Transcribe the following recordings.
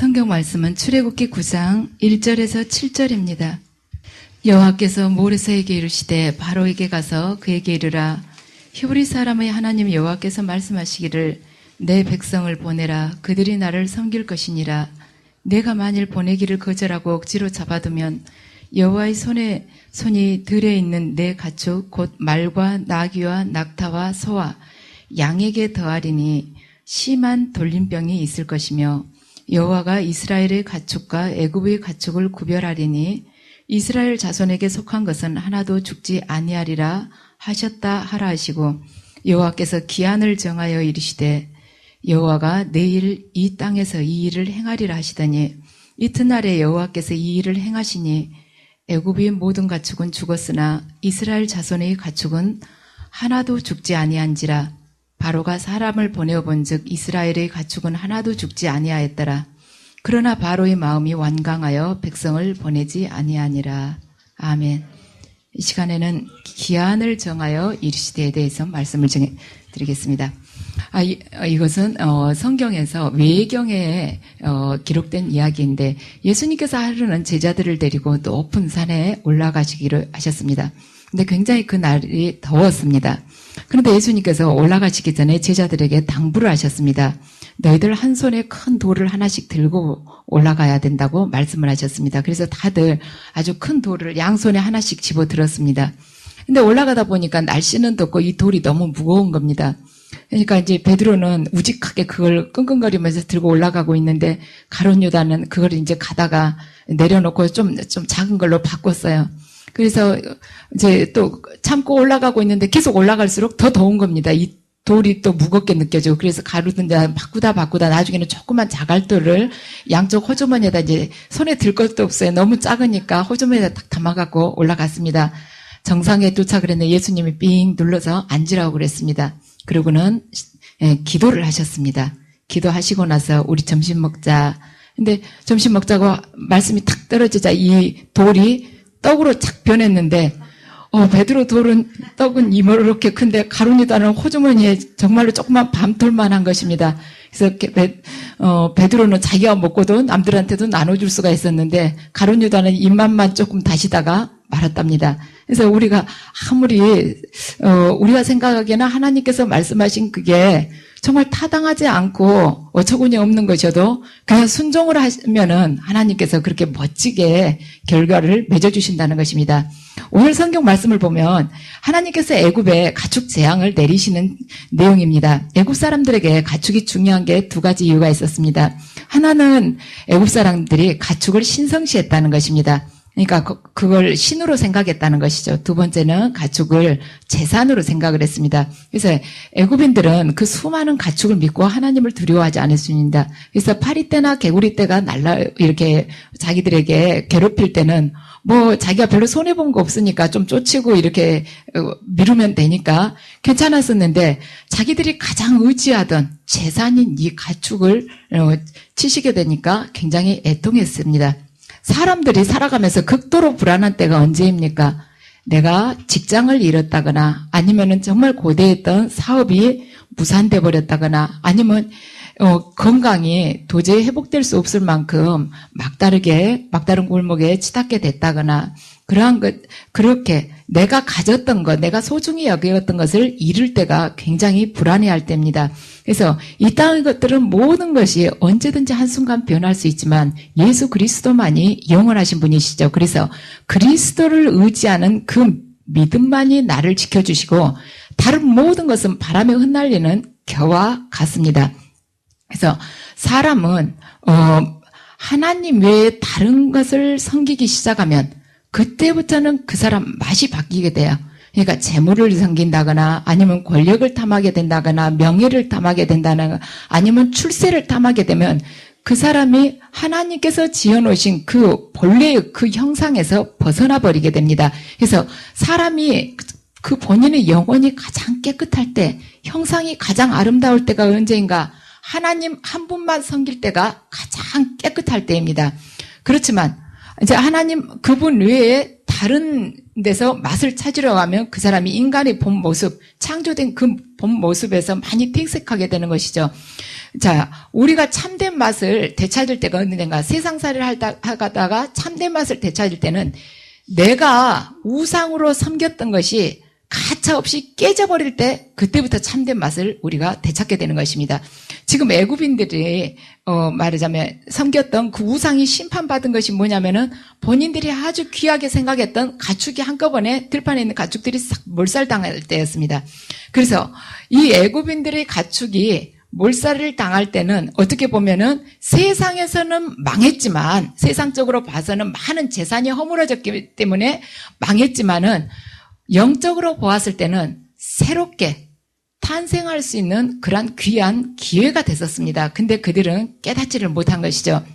성경 말씀은 출애굽기 9장 1절에서 7절입니다. 여호와께서 모레세에게 이르시되 바로에게 가서 그에게 이르라. 히브리 사람의 하나님 여호와께서 말씀하시기를 내 백성을 보내라. 그들이 나를 섬길 것이니라. 내가 만일 보내기를 거절하고 억지로 잡아두면 여호와의 손이 들에 있는 내 가축 곧 말과 나귀와 낙타와 소와 양에게 더하리니 심한 돌림병이 있을 것이며 여호와가 이스라엘의 가축과 애굽의 가축을 구별하리니 이스라엘 자손에게 속한 것은 하나도 죽지 아니하리라 하셨다 하라 하시고 여호와께서 기한을 정하여 이르시되 여호와가 내일 이 땅에서 이 일을 행하리라 하시더니 이튿날에 여호와께서 이 일을 행하시니 애굽의 모든 가축은 죽었으나 이스라엘 자손의 가축은 하나도 죽지 아니한지라. 바로가 사람을 보내어본즉 이스라엘의 가축은 하나도 죽지 아니하였더라. 그러나 바로의 마음이 완강하여 백성을 보내지 아니하니라. 아멘. 이 시간에는 기한을 정하여 이르시되에 대해서 말씀을 드리겠습니다. 이것은 성경에서 외경에 기록된 이야기인데 예수님께서 하루는 제자들을 데리고 높은 산에 올라가시기를 하셨습니다. 근데 굉장히 그 날이 더웠습니다. 그런데 예수님께서 올라가시기 전에 제자들에게 당부를 하셨습니다. 너희들 한 손에 큰 돌을 하나씩 들고 올라가야 된다고 말씀을 하셨습니다. 그래서 다들 아주 큰 돌을 양손에 하나씩 집어 들었습니다. 근데 올라가다 보니까 날씨는 덥고 이 돌이 너무 무거운 겁니다. 그러니까 이제 베드로는 우직하게 그걸 끙끙거리면서 들고 올라가고 있는데 가룟 유다는 그걸 이제 가다가 내려놓고 좀 작은 걸로 바꿨어요. 그래서 이제 또 참고 올라가고 있는데 계속 올라갈수록 더 더운 겁니다. 이 돌이 또 무겁게 느껴지고 그래서 가루든지 바꾸다 나중에는 조그만 자갈돌을 양쪽 호주머니에다 이제 손에 들 것도 없어요. 너무 작으니까 호주머니에다 딱 담아갖고 올라갔습니다. 정상에 도착을 했는데 예수님이 삥 눌러서 앉으라고 그랬습니다. 그러고는 기도를 하셨습니다. 기도하시고 나서 우리 점심 먹자. 근데 점심 먹자고 말씀이 탁 떨어지자 이 돌이 떡으로 착 변했는데 베드로 떡은 이렇게 큰데 가룟유다는 호주머니에 정말로 조그만 밤돌만한 것입니다. 그래서 베드로는 자기가 먹고도 남들한테도 나눠줄 수가 있었는데 가룟유다는 입맛만 조금 다시다가 말았답니다. 그래서 우리가 아무리 우리가 생각하기에는 하나님께서 말씀하신 그게 정말 타당하지 않고 어처구니 없는 것이어도 그냥 순종을 하면은 하나님께서 그렇게 멋지게 결과를 맺어주신다는 것입니다. 오늘 성경 말씀을 보면 하나님께서 애굽에 가축 재앙을 내리시는 내용입니다. 애굽 사람들에게 가축이 중요한 게 두 가지 이유가 있었습니다. 하나는 애굽 사람들이 가축을 신성시했다는 것입니다. 그러니까 그걸 신으로 생각했다는 것이죠. 두 번째는 가축을 재산으로 생각을 했습니다. 그래서 애굽인들은 그 수많은 가축을 믿고 하나님을 두려워하지 않았습니다. 그래서 파리 때나 개구리 때가 이렇게 자기들에게 괴롭힐 때는 자기가 별로 손해본 거 없으니까 좀 쫓이고 이렇게 미루면 되니까 괜찮았었는데 자기들이 가장 의지하던 재산인 이 가축을 치시게 되니까 굉장히 애통했습니다. 사람들이 살아가면서 극도로 불안한 때가 언제입니까? 내가 직장을 잃었다거나 아니면은 정말 고대했던 사업이 무산돼 버렸다거나 아니면 건강이 도저히 회복될 수 없을 만큼 막다른 골목에 치닫게 됐다거나 그렇게 내가 가졌던 것, 내가 소중히 여겼던 것을 잃을 때가 굉장히 불안해할 때입니다. 그래서 이 땅의 것들은 모든 것이 언제든지 한순간 변할 수 있지만 예수 그리스도만이 영원하신 분이시죠. 그래서 그리스도를 의지하는 그 믿음만이 나를 지켜주시고 다른 모든 것은 바람에 흩날리는 겨와 같습니다. 그래서 사람은 하나님 외에 다른 것을 섬기기 시작하면 그때부터는 그 사람 맛이 바뀌게 돼요. 그러니까 재물을 섬긴다거나 아니면 권력을 탐하게 된다거나 명예를 탐하게 된다거나 아니면 출세를 탐하게 되면 그 사람이 하나님께서 지어놓으신 그 본래의 그 형상에서 벗어나 버리게 됩니다. 그래서 사람이 그 본인의 영혼이 가장 깨끗할 때, 형상이 가장 아름다울 때가 언제인가? 하나님 한 분만 섬길 때가 가장 깨끗할 때입니다. 그렇지만 이제 하나님 그분 외에 다른 데서 맛을 찾으려 하면 그 사람이 인간의 본 모습, 창조된 그 본 모습에서 많이 퇴색하게 되는 것이죠. 자, 우리가 참된 맛을 되찾을 때가 언젠가, 세상살이를 하다가 참된 맛을 되찾을 때는 내가 우상으로 섬겼던 것이 가차없이 깨져버릴 때 그때부터 참된 맛을 우리가 되찾게 되는 것입니다. 지금 애굽인들이 말하자면 섬겼던 그 우상이 심판받은 것이 뭐냐면은 본인들이 아주 귀하게 생각했던 가축이 한꺼번에 들판에 있는 가축들이 싹 몰살당할 때였습니다. 그래서 이 애굽인들의 가축이 몰살을 당할 때는 어떻게 보면은 세상에서는 망했지만, 세상적으로 봐서는 많은 재산이 허물어졌기 때문에 망했지만은 영적으로 보았을 때는 새롭게 탄생할 수 있는 그러한 귀한 기회가 됐었습니다. 근데 그들은 깨닫지를 못한 것이죠.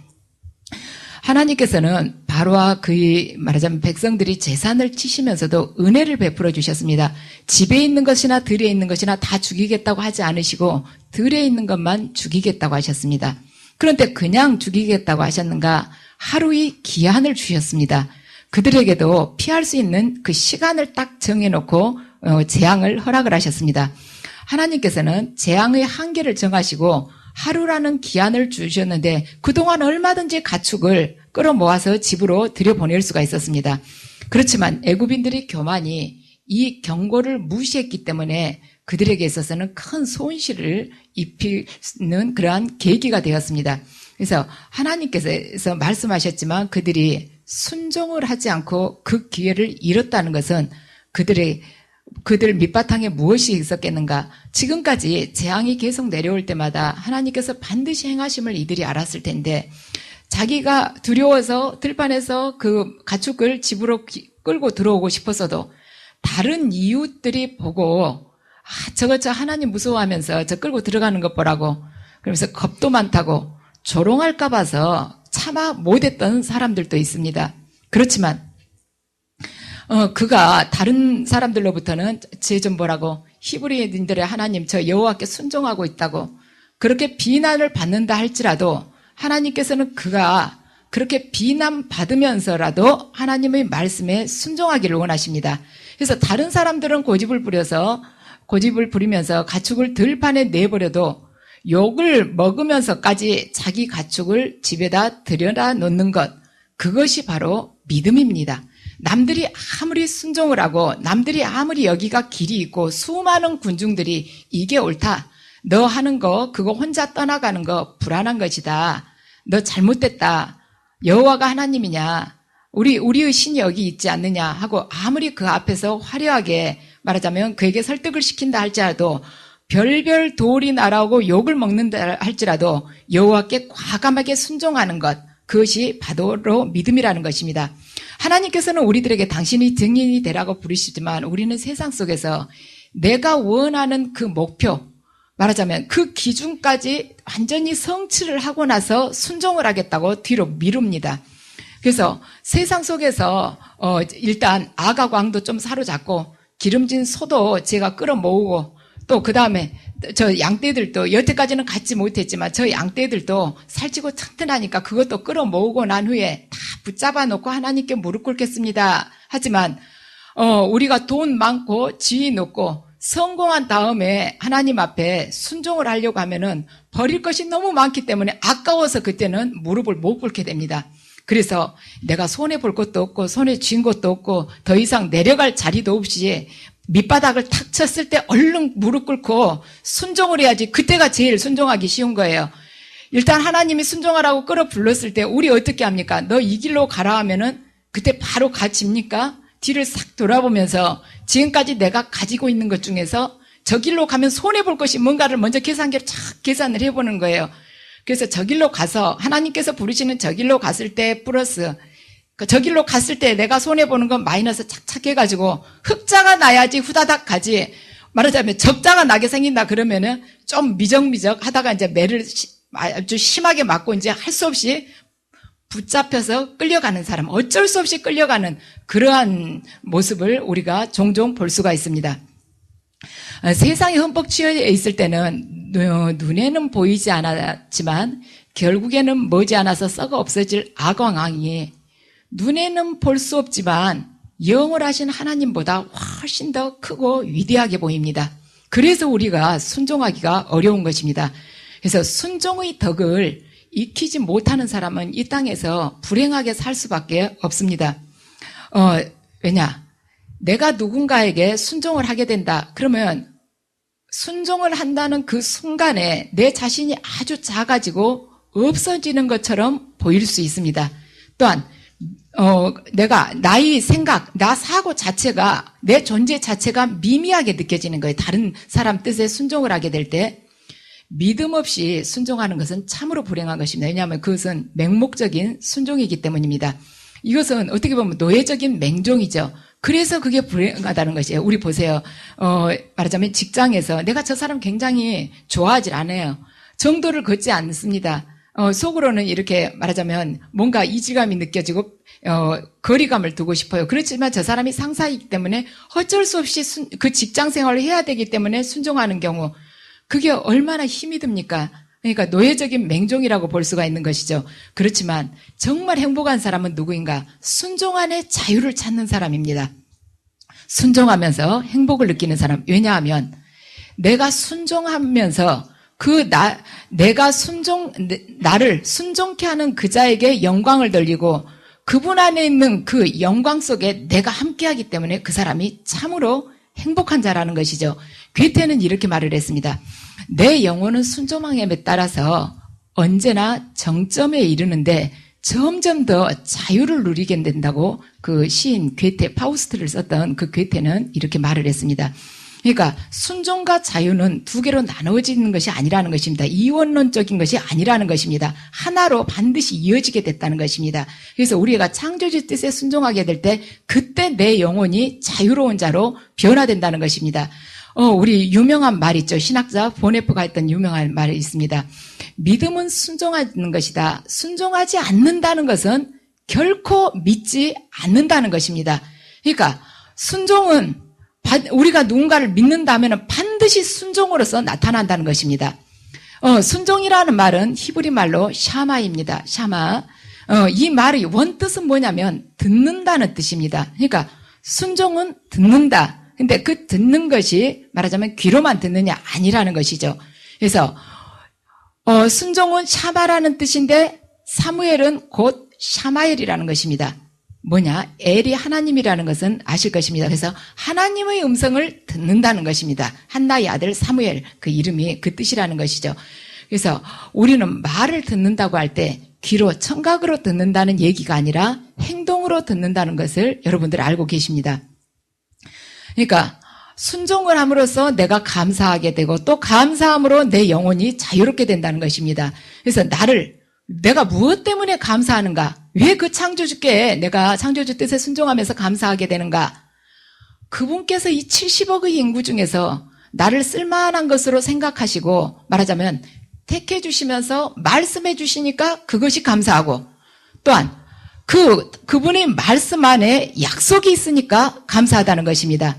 하나님께서는 바로와 그의 말하자면 백성들이 재산을 치시면서도 은혜를 베풀어 주셨습니다. 집에 있는 것이나 들에 있는 것이나 다 죽이겠다고 하지 않으시고 들에 있는 것만 죽이겠다고 하셨습니다. 그런데 그냥 죽이겠다고 하셨는가? 하루의 기한을 주셨습니다. 그들에게도 피할 수 있는 그 시간을 딱 정해놓고 재앙을 허락을 하셨습니다. 하나님께서는 재앙의 한계를 정하시고 하루라는 기한을 주셨는데 그동안 얼마든지 가축을 끌어모아서 집으로 들여보낼 수가 있었습니다. 그렇지만 애굽인들의 교만이 이 경고를 무시했기 때문에 그들에게 있어서는 큰 손실을 입히는 그러한 계기가 되었습니다. 그래서 하나님께서 말씀하셨지만 그들이 순종을 하지 않고 그 기회를 잃었다는 것은 그들 밑바탕에 무엇이 있었겠는가? 지금까지 재앙이 계속 내려올 때마다 하나님께서 반드시 행하심을 이들이 알았을 텐데 자기가 두려워서 들판에서 그 가축을 집으로 끌고 들어오고 싶었어도 다른 이웃들이 보고 저거 하나님 무서워하면서 저 끌고 들어가는 것 보라고 그러면서 겁도 많다고 조롱할까 봐서 참아 못했던 사람들도 있습니다. 그렇지만 그가 다른 사람들로부터는 쟤 좀 보라고 히브리인들의 하나님 저 여호와께 순종하고 있다고 그렇게 비난을 받는다 할지라도 하나님께서는 그가 그렇게 비난받으면서라도 하나님의 말씀에 순종하기를 원하십니다. 그래서 다른 사람들은 고집을 부리면서 가축을 들판에 내버려도 욕을 먹으면서까지 자기 가축을 집에다 들여다 놓는 것, 그것이 바로 믿음입니다. 남들이 아무리 순종을 하고 남들이 아무리 여기가 길이 있고 수많은 군중들이 이게 옳다, 너 하는 거 그거 혼자 떠나가는 거 불안한 것이다, 너 잘못됐다, 여호와가 하나님이냐, 우리의 신이 여기 있지 않느냐 하고 아무리 그 앞에서 화려하게 말하자면 그에게 설득을 시킨다 할지라도 별별 도울이 날아오고 욕을 먹는다 할지라도 여호와께 과감하게 순종하는 것, 그것이 바로 믿음이라는 것입니다. 하나님께서는 우리들에게 당신이 증인이 되라고 부르시지만 우리는 세상 속에서 내가 원하는 그 목표, 말하자면 그 기준까지 완전히 성취를 하고 나서 순종을 하겠다고 뒤로 미룹니다. 그래서 세상 속에서 일단 아가광도 좀 사로잡고 기름진 소도 제가 끌어모으고 또 그 다음에 저 양떼들도 여태까지는 갖지 못했지만 저 양떼들도 살찌고 튼튼하니까 그것도 끌어모으고 난 후에 다 붙잡아 놓고 하나님께 무릎 꿇겠습니다. 하지만 우리가 돈 많고 지위 높고 성공한 다음에 하나님 앞에 순종을 하려고 하면은 버릴 것이 너무 많기 때문에 아까워서 그때는 무릎을 못 꿇게 됩니다. 그래서 내가 손해 볼 것도 없고 손에 쥔 것도 없고 더 이상 내려갈 자리도 없이 밑바닥을 탁 쳤을 때 얼른 무릎 꿇고 순종을 해야지. 그때가 제일 순종하기 쉬운 거예요. 일단 하나님이 순종하라고 끌어 불렀을 때 우리 어떻게 합니까? 너 이 길로 가라 하면은 그때 바로 가집니까? 뒤를 싹 돌아보면서 지금까지 내가 가지고 있는 것 중에서 저 길로 가면 손해볼 것이 뭔가를 먼저 계산기를 착 계산을 해보는 거예요. 그래서 저 길로 가서 하나님께서 부르시는 저 길로 갔을 때 플러스 저 길로 갔을 때 내가 손해보는 건 마이너스 착착 해가지고 흑자가 나야지 후다닥 가지. 말하자면 적자가 나게 생긴다 그러면은 좀 미적미적 하다가 이제 매를 아주 심하게 맞고 이제 할 수 없이 붙잡혀서 끌려가는 사람, 어쩔 수 없이 끌려가는 그러한 모습을 우리가 종종 볼 수가 있습니다. 세상에 흠뻑 취해 있을 때는 눈에는 보이지 않았지만 결국에는 머지않아서 썩어 없어질 악왕이 눈에는 볼 수 없지만 영원하신 하나님보다 훨씬 더 크고 위대하게 보입니다. 그래서 우리가 순종하기가 어려운 것입니다. 그래서 순종의 덕을 익히지 못하는 사람은 이 땅에서 불행하게 살 수밖에 없습니다. 왜냐? 내가 누군가에게 순종을 하게 된다. 그러면 순종을 한다는 그 순간에 내 자신이 아주 작아지고 없어지는 것처럼 보일 수 있습니다. 또한 내가 나의 생각, 나 사고 자체가, 내 존재 자체가 미미하게 느껴지는 거예요. 다른 사람 뜻에 순종을 하게 될 때 믿음 없이 순종하는 것은 참으로 불행한 것입니다. 왜냐하면 그것은 맹목적인 순종이기 때문입니다. 이것은 어떻게 보면 노예적인 맹종이죠. 그래서 그게 불행하다는 것이에요. 우리 보세요. 말하자면 직장에서 내가 저 사람 굉장히 좋아하지 않아요. 정도를 걷지 않습니다. 속으로는 이렇게 말하자면 뭔가 이질감이 느껴지고 거리감을 두고 싶어요. 그렇지만 저 사람이 상사이기 때문에 어쩔 수 없이 그 직장 생활을 해야 되기 때문에 순종하는 경우, 그게 얼마나 힘이 듭니까? 그러니까 노예적인 맹종이라고 볼 수가 있는 것이죠. 그렇지만 정말 행복한 사람은 누구인가? 순종 안에 자유를 찾는 사람입니다. 순종하면서 행복을 느끼는 사람. 왜냐하면 내가 순종하면서 나를 순종케 하는 그 자에게 영광을 돌리고 그분 안에 있는 그 영광 속에 내가 함께하기 때문에 그 사람이 참으로 행복한 자라는 것이죠. 괴테는 이렇게 말을 했습니다. 내 영혼은 순종함에 따라서 언제나 정점에 이르는데 점점 더 자유를 누리게 된다고 그 시인 괴테, 파우스트를 썼던 그 괴테는 이렇게 말을 했습니다. 그러니까 순종과 자유는 두 개로 나누어지는 것이 아니라는 것입니다. 이원론적인 것이 아니라는 것입니다. 하나로 반드시 이어지게 됐다는 것입니다. 그래서 우리가 창조주 뜻에 순종하게 될 때 그때 내 영혼이 자유로운 자로 변화된다는 것입니다. 우리 유명한 말 있죠. 신학자 보네프가 했던 유명한 말이 있습니다. 믿음은 순종하는 것이다. 순종하지 않는다는 것은 결코 믿지 않는다는 것입니다. 그러니까 순종은 우리가 누군가를 믿는다면 반드시 순종으로서 나타난다는 것입니다. 순종이라는 말은 히브리 말로 샤마입니다. 샤마. 이 말의 원뜻은 뭐냐면 듣는다는 뜻입니다. 그러니까 순종은 듣는다. 근데 그 듣는 것이 말하자면 귀로만 듣느냐 아니라는 것이죠. 그래서 순종은 샤마라는 뜻인데 사무엘은 곧 샤마엘이라는 것입니다. 뭐냐? 엘이 하나님이라는 것은 아실 것입니다. 그래서 하나님의 음성을 듣는다는 것입니다. 한나의 아들 사무엘, 그 이름이 그 뜻이라는 것이죠. 그래서 우리는 말을 듣는다고 할 때 귀로 청각으로 듣는다는 얘기가 아니라 행동으로 듣는다는 것을 여러분들 알고 계십니다. 그러니까 순종을 함으로써 내가 감사하게 되고 또 감사함으로 내 영혼이 자유롭게 된다는 것입니다. 그래서 내가 무엇 때문에 감사하는가? 왜 그 창조주께 내가 창조주 뜻에 순종하면서 감사하게 되는가? 그분께서 이 70억의 인구 중에서 나를 쓸만한 것으로 생각하시고 말하자면 택해 주시면서 말씀해 주시니까 그것이 감사하고 또한 그분의 말씀 안에 약속이 있으니까 감사하다는 것입니다.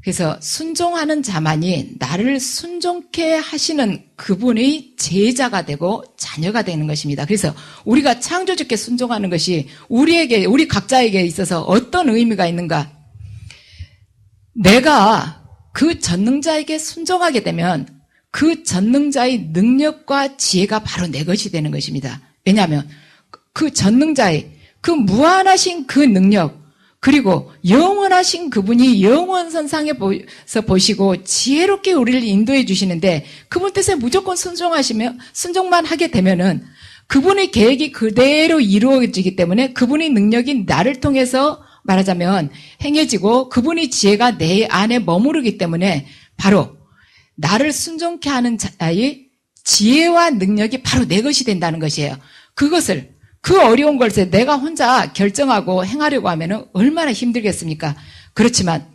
그래서 순종하는 자만이 나를 순종케 하시는 그분의 제자가 되고 자녀가 되는 것입니다. 그래서 우리가 창조주께 순종하는 것이 우리 각자에게 있어서 어떤 의미가 있는가? 내가 그 전능자에게 순종하게 되면 그 전능자의 능력과 지혜가 바로 내 것이 되는 것입니다. 왜냐하면 그 전능자의 그 무한하신 그 능력 그리고 영원하신 그분이 영원선상에서 보시고 지혜롭게 우리를 인도해 주시는데 그분 뜻에 무조건 순종만 하게 되면은 그분의 계획이 그대로 이루어지기 때문에 그분의 능력이 나를 통해서 말하자면 행해지고 그분의 지혜가 내 안에 머무르기 때문에 바로 나를 순종케 하는 자의 지혜와 능력이 바로 내 것이 된다는 것이에요. 그 어려운 것을 내가 혼자 결정하고 행하려고 하면 얼마나 힘들겠습니까? 그렇지만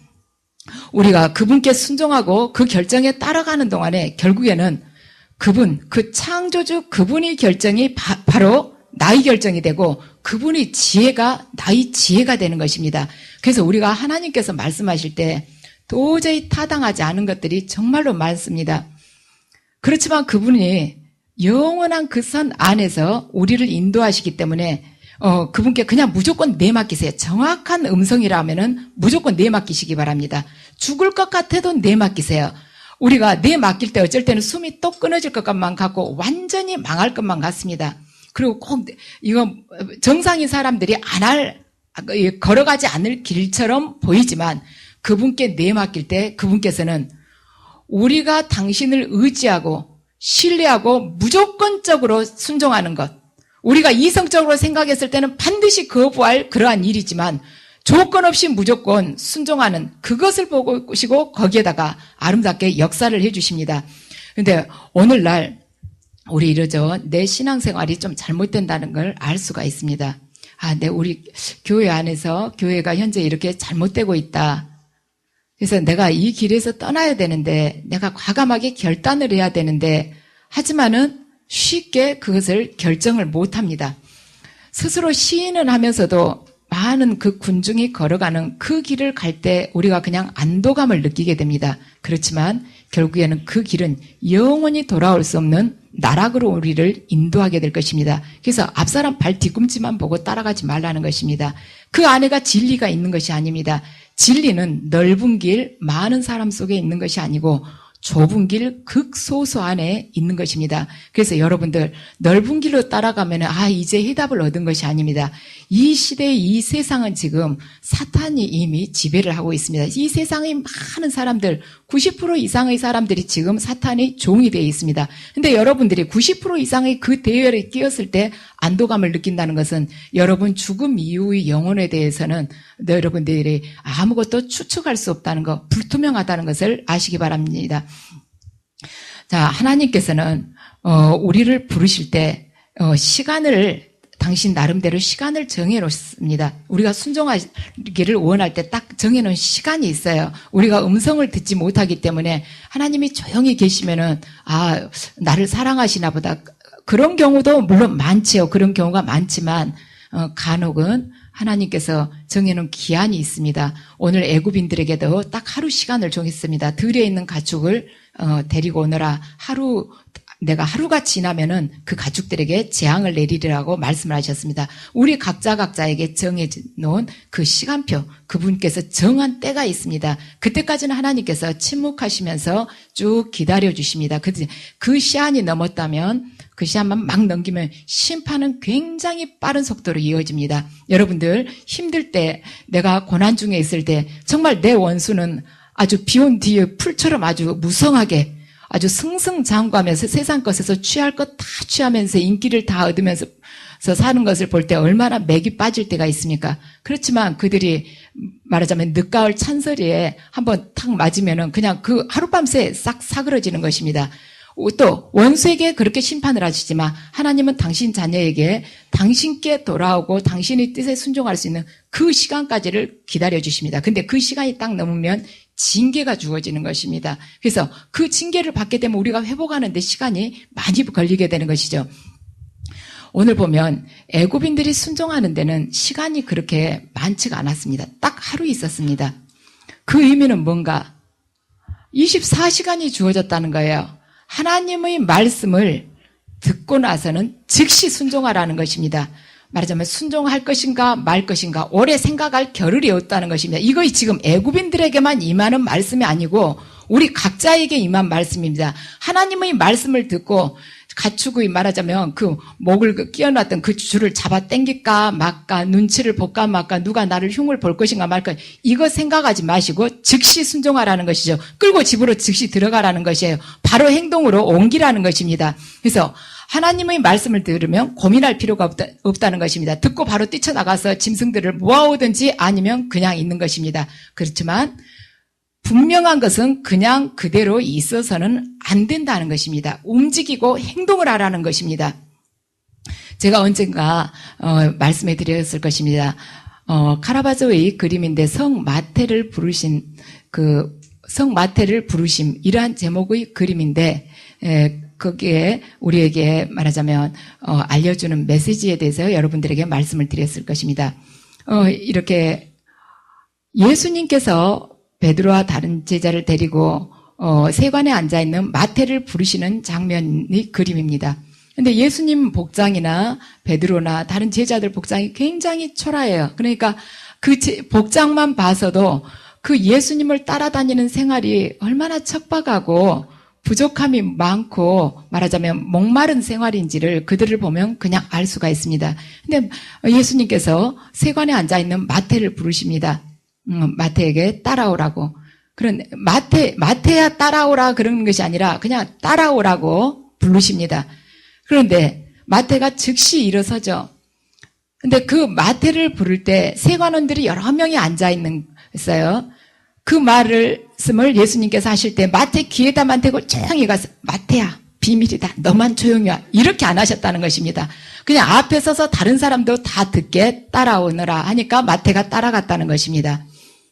우리가 그분께 순종하고 그 결정에 따라가는 동안에 결국에는 그 창조주 그분의 결정이 바로 나의 결정이 되고 그분의 지혜가 나의 지혜가 되는 것입니다. 그래서 우리가 하나님께서 말씀하실 때 도저히 타당하지 않은 것들이 정말로 많습니다. 그렇지만 그분이 영원한 그 선 안에서 우리를 인도하시기 때문에 그분께 그냥 무조건 내맡기세요. 정확한 음성이라면은 무조건 내맡기시기 바랍니다. 죽을 것 같아도 내맡기세요. 우리가 내맡길 때 어쩔 때는 숨이 또 끊어질 것만 같고 완전히 망할 것만 같습니다. 그리고 꼭 이거 정상인 사람들이 걸어가지 않을 길처럼 보이지만 그분께 내맡길 때 그분께서는 우리가 당신을 의지하고 신뢰하고 무조건적으로 순종하는 것, 우리가 이성적으로 생각했을 때는 반드시 거부할 그러한 일이지만 조건 없이 무조건 순종하는 그것을 보시고 거기에다가 아름답게 역사를 해주십니다. 그런데 오늘날 우리 이러죠. 내 신앙생활이 좀 잘못된다는 걸 알 수가 있습니다. 우리 교회 안에서 교회가 현재 이렇게 잘못되고 있다. 그래서 내가 이 길에서 떠나야 되는데, 내가 과감하게 결단을 해야 되는데, 하지만은 쉽게 그것을 결정을 못 합니다. 스스로 시인을 하면서도 많은 그 군중이 걸어가는 그 길을 갈 때 우리가 그냥 안도감을 느끼게 됩니다. 그렇지만 결국에는 그 길은 영원히 돌아올 수 없는 나락으로 우리를 인도하게 될 것입니다. 그래서 앞사람 발 뒤꿈치만 보고 따라가지 말라는 것입니다. 그 안에가 진리가 있는 것이 아닙니다. 진리는 넓은 길, 많은 사람 속에 있는 것이 아니고 좁은 길, 극소수 안에 있는 것입니다. 그래서 여러분들 넓은 길로 따라가면 이제 해답을 얻은 것이 아닙니다. 이 시대의 이 세상은 지금 사탄이 이미 지배를 하고 있습니다. 이 세상의 많은 사람들, 90% 이상의 사람들이 지금 사탄의 종이 되어 있습니다. 근데 여러분들이 90% 이상의 그 대열에 끼었을 때 안도감을 느낀다는 것은 여러분 죽음 이후의 영혼에 대해서는 여러분들이 아무것도 추측할 수 없다는 것, 불투명하다는 것을 아시기 바랍니다. 자, 하나님께서는 우리를 부르실 때 시간을, 당신 나름대로 시간을 정해놓습니다. 우리가 순종하기를 원할 때 딱 정해놓은 시간이 있어요. 우리가 음성을 듣지 못하기 때문에 하나님이 조용히 계시면은 나를 사랑하시나 보다. 그런 경우도 물론 많지요. 그런 경우가 많지만 간혹은 하나님께서 정해놓은 기한이 있습니다. 오늘 애굽인들에게도 딱 하루 시간을 정했습니다. 들에 있는 가축을 데리고 오너라. 내가 하루가 지나면은 그 가축들에게 재앙을 내리리라고 말씀을 하셨습니다. 우리 각자에게 정해놓은 그 시간표, 그분께서 정한 때가 있습니다. 그때까지는 하나님께서 침묵하시면서 쭉 기다려주십니다. 그 시한이 넘었다면, 그 시한만 막 넘기면 심판은 굉장히 빠른 속도로 이어집니다. 여러분들 힘들 때, 내가 고난 중에 있을 때 정말 내 원수는 아주 비온 뒤에 풀처럼 아주 무성하게 아주 승승장구하면서 세상 것에서 취할 것 다 취하면서 인기를 다 얻으면서 사는 것을 볼 때 얼마나 맥이 빠질 때가 있습니까? 그렇지만 그들이 말하자면 늦가을 찬설이에 한번 탁 맞으면은 그냥 그 하룻밤새 싹 사그러지는 것입니다. 또 원수에게 그렇게 심판을 하시지만 하나님은 당신 자녀에게 당신께 돌아오고 당신의 뜻에 순종할 수 있는 그 시간까지를 기다려주십니다. 근데 그 시간이 딱 넘으면 징계가 주어지는 것입니다. 그래서 그 징계를 받게 되면 우리가 회복하는 데 시간이 많이 걸리게 되는 것이죠. 오늘 보면 애굽인들이 순종하는 데는 시간이 그렇게 많지가 않았습니다. 딱 하루 있었습니다. 그 의미는 뭔가? 24시간이 주어졌다는 거예요. 하나님의 말씀을 듣고 나서는 즉시 순종하라는 것입니다. 말하자면 순종할 것인가 말 것인가 오래 생각할 겨를이 없다는 것입니다. 이거 지금 애굽인들에게만 임하는 말씀이 아니고 우리 각자에게 임한 말씀입니다. 하나님의 말씀을 듣고 가축의 말하자면 그 목을 끼워놨던 그 줄을 잡아 당길까 말까 눈치를 볼까 말까 누가 나를 흉을 볼 것인가 말까 이거 생각하지 마시고 즉시 순종하라는 것이죠. 끌고 집으로 즉시 들어가라는 것이에요. 바로 행동으로 옮기라는 것입니다. 그래서 하나님의 말씀을 들으면 고민할 필요가 없다는 것입니다. 듣고 바로 뛰쳐나가서 짐승들을 모아오든지 아니면 그냥 있는 것입니다. 그렇지만 분명한 것은 그냥 그대로 있어서는 안 된다는 것입니다. 움직이고 행동을 하라는 것입니다. 제가 언젠가 말씀해 드렸을 것입니다. 카라바조의 그림인데 성마태를 부르심 이러한 제목의 그림인데 거기에 우리에게 말하자면 알려주는 메시지에 대해서 여러분들에게 말씀을 드렸을 것입니다. 이렇게 예수님께서 베드로와 다른 제자를 데리고 세관에 앉아있는 마태를 부르시는 장면의 그림입니다. 근데 예수님 복장이나 베드로나 다른 제자들 복장이 굉장히 초라해요. 그러니까 그 복장만 봐서도 그 예수님을 따라다니는 생활이 얼마나 척박하고 부족함이 많고 말하자면 목마른 생활인지를 그들을 보면 그냥 알 수가 있습니다. 근데 예수님께서 세관에 앉아있는 마태를 부르십니다. 마태에게 따라오라고. 그런 마태야 따라오라 그러는 것이 아니라 그냥 따라오라고 부르십니다. 그런데 마태가 즉시 일어서죠. 근데 그 마태를 부를 때 세관원들이 여러 명이 앉아있어요. 그 말씀을 예수님께서 하실 때 마태 귀에다만 대고 조용히 가서 마태야 비밀이다 너만 조용히 와 이렇게 안 하셨다는 것입니다. 그냥 앞에 서서 다른 사람도 다 듣게 따라오느라 하니까 마태가 따라갔다는 것입니다.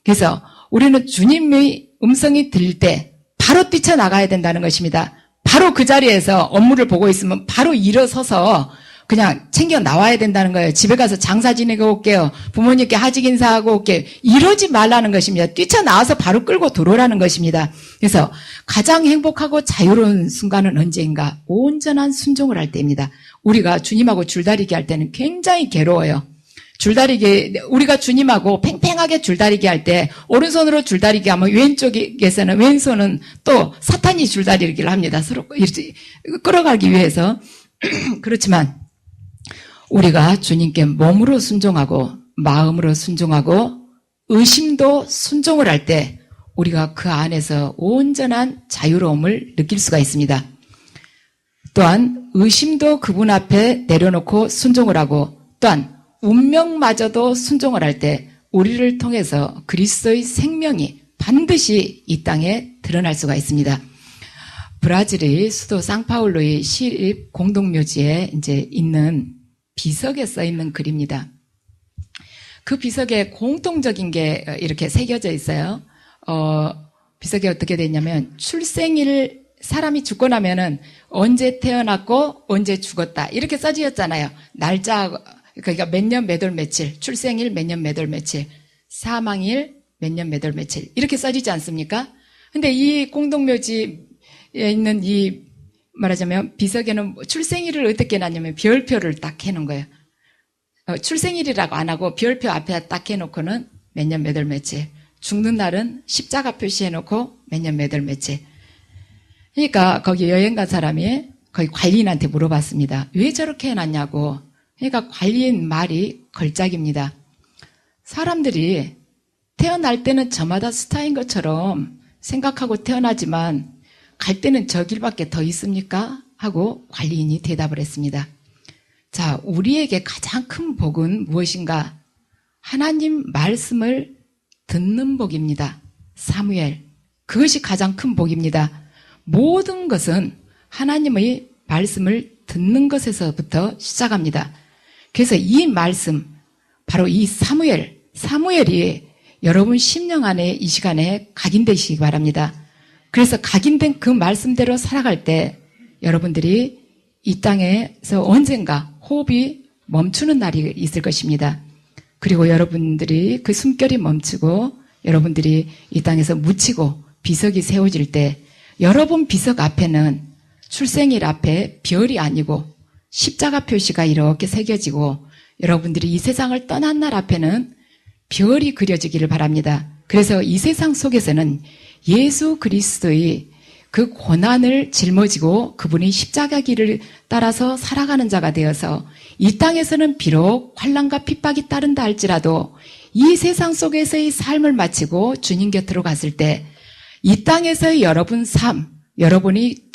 그래서 우리는 주님의 음성이 들릴 때 바로 뛰쳐나가야 된다는 것입니다. 바로 그 자리에서 업무를 보고 있으면 바로 일어서서 그냥 챙겨 나와야 된다는 거예요. 집에 가서 장사 지내고 올게요. 부모님께 하직 인사하고 올게요. 이러지 말라는 것입니다. 뛰쳐나와서 바로 끌고 들어오라는 것입니다. 그래서 가장 행복하고 자유로운 순간은 언제인가? 온전한 순종을 할 때입니다. 우리가 주님하고 줄다리기 할 때는 굉장히 괴로워요. 줄다리기, 우리가 주님하고 팽팽하게 줄다리기 할 때, 오른손으로 줄다리기 하면 왼손은 또 사탄이 줄다리기를 합니다. 서로 끌어가기 위해서. 그렇지만, 우리가 주님께 몸으로 순종하고, 마음으로 순종하고, 의심도 순종을 할 때, 우리가 그 안에서 온전한 자유로움을 느낄 수가 있습니다. 또한, 의심도 그분 앞에 내려놓고 순종을 하고, 또한, 운명마저도 순종을 할 때 우리를 통해서 그리스도의 생명이 반드시 이 땅에 드러날 수가 있습니다. 브라질의 수도 상파울루의 시립 공동묘지에 이제 있는 비석에 써 있는 글입니다. 그 비석에 공통적인 게 이렇게 새겨져 있어요. 비석이 어떻게 돼 있냐면 출생일 사람이 죽고 나면은 언제 태어났고 언제 죽었다 이렇게 써지었잖아요. 날짜 그러니까 몇 년 몇 월 며칠, 출생일 몇 년 몇 월 며칠, 사망일 몇 년 몇 월 며칠 이렇게 써지지 않습니까? 근데 이 공동묘지에 있는 이 말하자면 비석에는 출생일을 어떻게 해놨냐면 별표를 딱 해놓은 거예요. 출생일이라고 안 하고 별표 앞에 딱 해놓고는 몇 년 몇 월 며칠, 죽는 날은 십자가 표시해놓고 몇 년 몇 월 며칠. 그러니까 거기 여행 간 사람이 거기 관리인한테 물어봤습니다. 왜 저렇게 해놨냐고. 그러니까 관리인 말이 걸작입니다. 사람들이 태어날 때는 저마다 스타인 것처럼 생각하고 태어나지만 갈 때는 저 길밖에 더 있습니까? 하고 관리인이 대답을 했습니다. 자, 우리에게 가장 큰 복은 무엇인가? 하나님 말씀을 듣는 복입니다. 사무엘. 그것이 가장 큰 복입니다. 모든 것은 하나님의 말씀을 듣는 것에서부터 시작합니다. 그래서 이 말씀, 바로 이 사무엘이 여러분 심령 안에 이 시간에 각인되시기 바랍니다. 그래서 각인된 그 말씀대로 살아갈 때 여러분들이 이 땅에서 언젠가 호흡이 멈추는 날이 있을 것입니다. 그리고 여러분들이 그 숨결이 멈추고 여러분들이 이 땅에서 묻히고 비석이 세워질 때 여러분 비석 앞에는 출생일 앞에 별이 아니고 십자가 표시가 이렇게 새겨지고 여러분들이 이 세상을 떠난 날 앞에는 별이 그려지기를 바랍니다. 그래서 이 세상 속에서는 예수 그리스도의 그 고난을 짊어지고 그분이 십자가 길을 따라서 살아가는 자가 되어서 이 땅에서는 비록 환난과 핍박이 따른다 할지라도 이 세상 속에서의 삶을 마치고 주님 곁으로 갔을 때 이 땅에서의 여러분 삶, 여러분이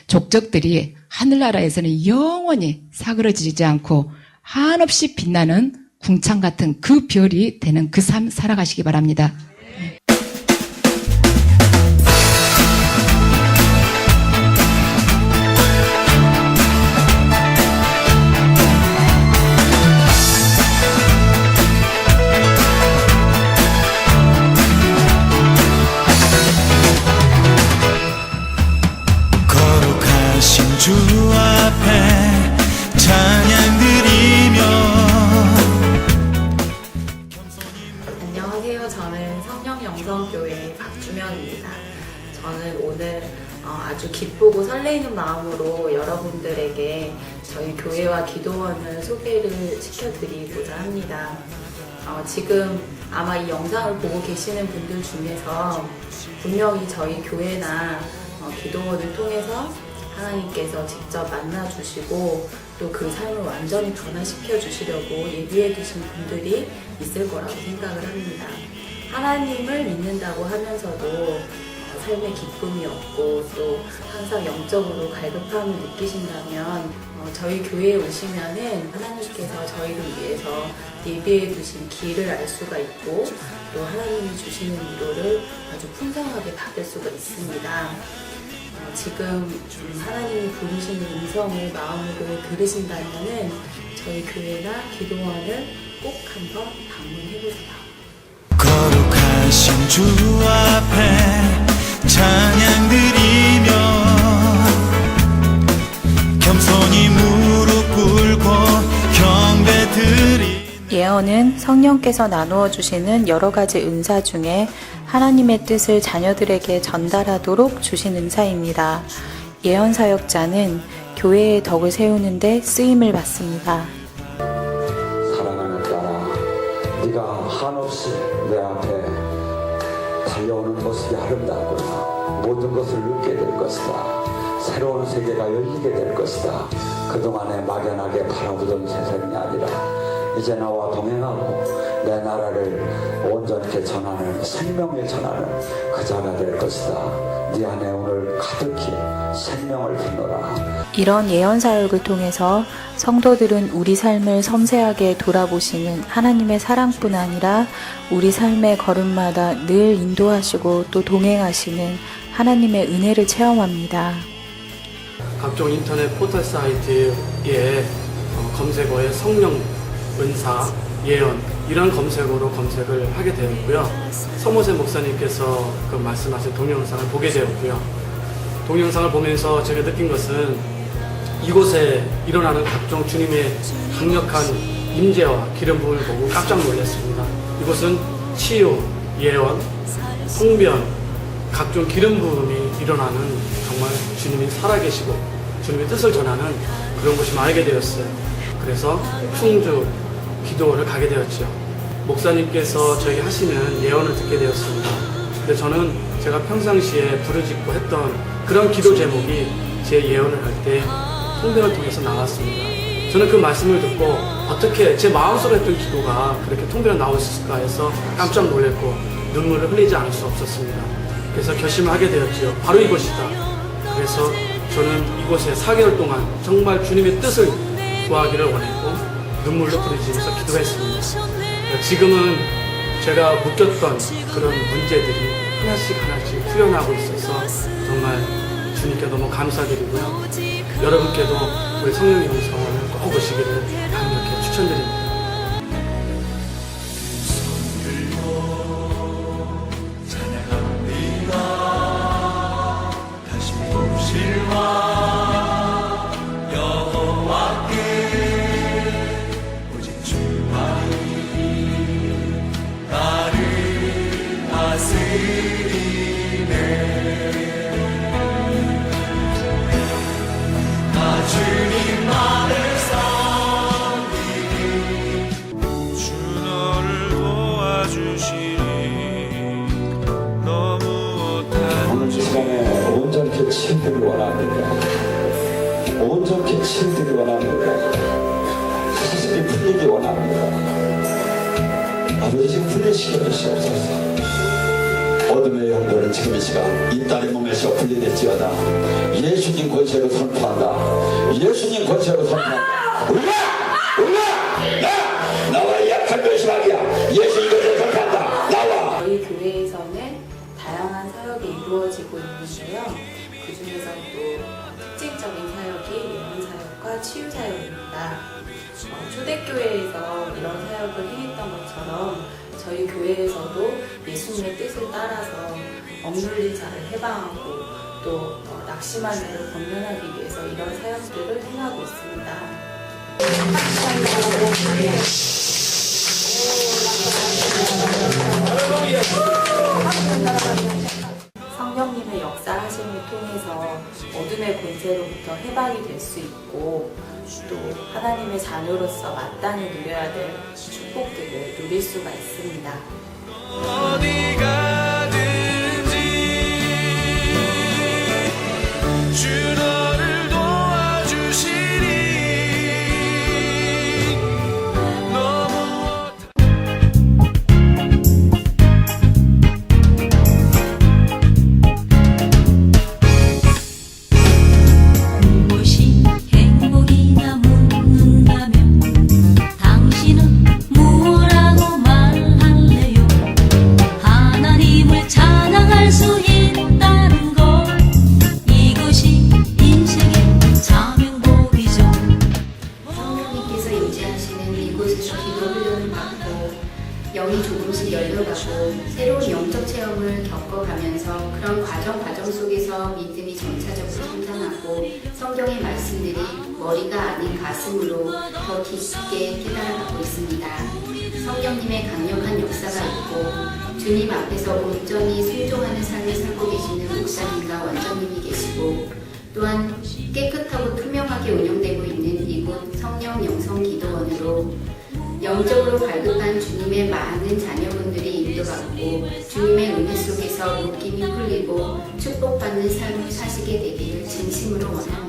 족적들이 하늘나라에서는 영원히 사그러지지 않고 한없이 빛나는 궁창 같은 그 별이 되는 그 삶 살아가시기 바랍니다. 주 앞에 찬양 드리며. 안녕하세요. 저는 성령영성교회 박주명입니다. 저는 오늘 아주 기쁘고 설레이는 마음으로 여러분들에게 저희 교회와 기도원을 소개를 시켜드리고자 합니다. 지금 아마 이 영상을 보고 계시는 분들 중에서 분명히 저희 교회나 기도원을 통해서 하나님께서 직접 만나주시고 또 그 삶을 완전히 변화시켜 주시려고 예비해 두신 분들이 있을 거라고 생각을 합니다. 하나님을 믿는다고 하면서도 삶의 기쁨이 없고 또 항상 영적으로 갈급함을 느끼신다면 저희 교회에 오시면은 하나님께서 저희를 위해서 예비해 두신 길을 알 수가 있고 또 하나님이 주시는 위로를 아주 풍성하게 받을 수가 있습니다. 지금 하나님이 부르시는 음성을 마음으로 들으신다면은 저희 교회나 기도원을 꼭 한번 방문해보세요. 거룩하신 주 앞에 찬양 드리며 겸손히 무릎 꿇고 경배 드리. 예언은 성령께서 나누어 주시는 여러 가지 은사 중에 하나님의 뜻을 자녀들에게 전달하도록 주신 은사입니다. 예언 사역자는 교회의 덕을 세우는 데 쓰임을 받습니다. 사랑하는 딸아, 네가 한없이 내 앞에 달려오는 모습이 아름답구나. 모든 것을 느끼게 될 것이다. 새로운 세계가 열리게 될 것이다. 그동안에 막연하게 바라보던 세상이 아니라 이제 나와 동행하고 내 나라를 온전히 전하는, 생명을 전하는 그 자가 될 것이다. 네 안에 오늘 가득히 생명을 품노라. 이런 예언 사역을 통해서 성도들은 우리 삶을 섬세하게 돌아보시는 하나님의 사랑뿐 아니라 우리 삶의 걸음마다 늘 인도하시고 또 동행하시는 하나님의 은혜를 체험합니다. 각종 인터넷 포털 사이트에 검색어에 성령, 은사, 예언 이런 검색어로 검색을 하게 되었고요. 서모세 목사님께서 그 말씀하신 동영상을 보게 되었고요. 동영상을 보면서 제가 느낀 것은 이곳에 일어나는 각종 주님의 강력한 임재와 기름 부음을 보고 깜짝 놀랐습니다. 이곳은 치유, 예언, 성변, 각종 기름 부음이 일어나는 정말 주님이 살아계시고 주님의 뜻을 전하는 그런 곳이 알게 되었어요. 그래서 충주 기도를 가게 되었죠. 목사님께서 저에게 하시는 예언을 듣게 되었습니다. 근데 저는 제가 평상시에 부르짖고 했던 그런 기도 제목이 제 예언을 할 때 통변을 통해서 나왔습니다. 저는 그 말씀을 듣고 어떻게 제 마음속에 했던 기도가 그렇게 통변에 나올 수 있을까 해서 깜짝 놀랐고 눈물을 흘리지 않을 수 없었습니다. 그래서 결심을 하게 되었지요. 바로 이곳이다. 그래서 저는 이곳에 4개월 동안 정말 주님의 뜻을 구하기를 원했고 눈물로 부르짖으면서 기도했습니다. 지금은 제가 묶였던 그런 문제들이 하나씩 풀려나고 있어서 정말 주님께 너무 감사드리고요. 여러분께도 우리 성령의 음성을 꼭 오시기를 강력히 추천드립니다. 오늘 시간에 온전히 치유되기 원합니다. 온전히 치유되기 원합니다. 사실이 풀리기 원합니다. 아버지 지금 풀리시켜 주시옵소서. 어둠의 영들은 지금 이 시간 이 딸의 몸에서 분리됐지어다. 예수님 권세로 선포한다. 예수님 권세로 선포한다. 올라! 나와 약한 결심하기야. 예수님 권세로 선포한다. 나와! 저희 교회에서는 다양한 사역이 이루어지고 있는데요. 그 중에서도 특징적인 사역이 예언 사역과 치유 사역입니다. 초대교회에서 이런 사역을 행했던 것처럼 저희 교회에서도 예수님의 뜻을 따라서 억눌린 자를 해방하고 또 낙심한 자를 권면하기 위해서 이런 사역들을 행하고 있습니다. 성령님의 역사하심을 통해서 어둠의 권세로부터 해방이 될 수 있고 또 하나님의 자녀로서 마땅히 누려야 될 축복들을 누릴 수가 있습니다. 어디 가든지 주 너를 도와주시니 너무 무엇이 행복이냐 묻는다면 당신은 무엇라고 말할래요? 하나님을 찬양할 수 있다는 것, 이것이 인생의 자명복이죠. 성령님께서 임재하시는 이곳에서 기도 훈련을 받고 영이 조금씩 열려가고 새로운 영적 체험을 겪어가면서 그런 과정 속에서 믿음이 점차적으로 성장하고 성경의 말씀들이 머리가 아닌 가슴으로 더 깊게 깨달아가고 있습니다. 성령님의 강력한 역사가 있고 주님 앞에서 온전히 순종하는 삶을 살고 계시는 목사님과 원장님이 계시고 또한 깨끗하고 투명하게 운영되고 있는 이곳 성령 영성 기도원으로 영적으로 발급한 주님의 많은 자녀분들이 인도받고 주님의 은혜 속에서 묶임이 풀리고 축복받는 삶을 사시게 되기를 진심으로 원합니다.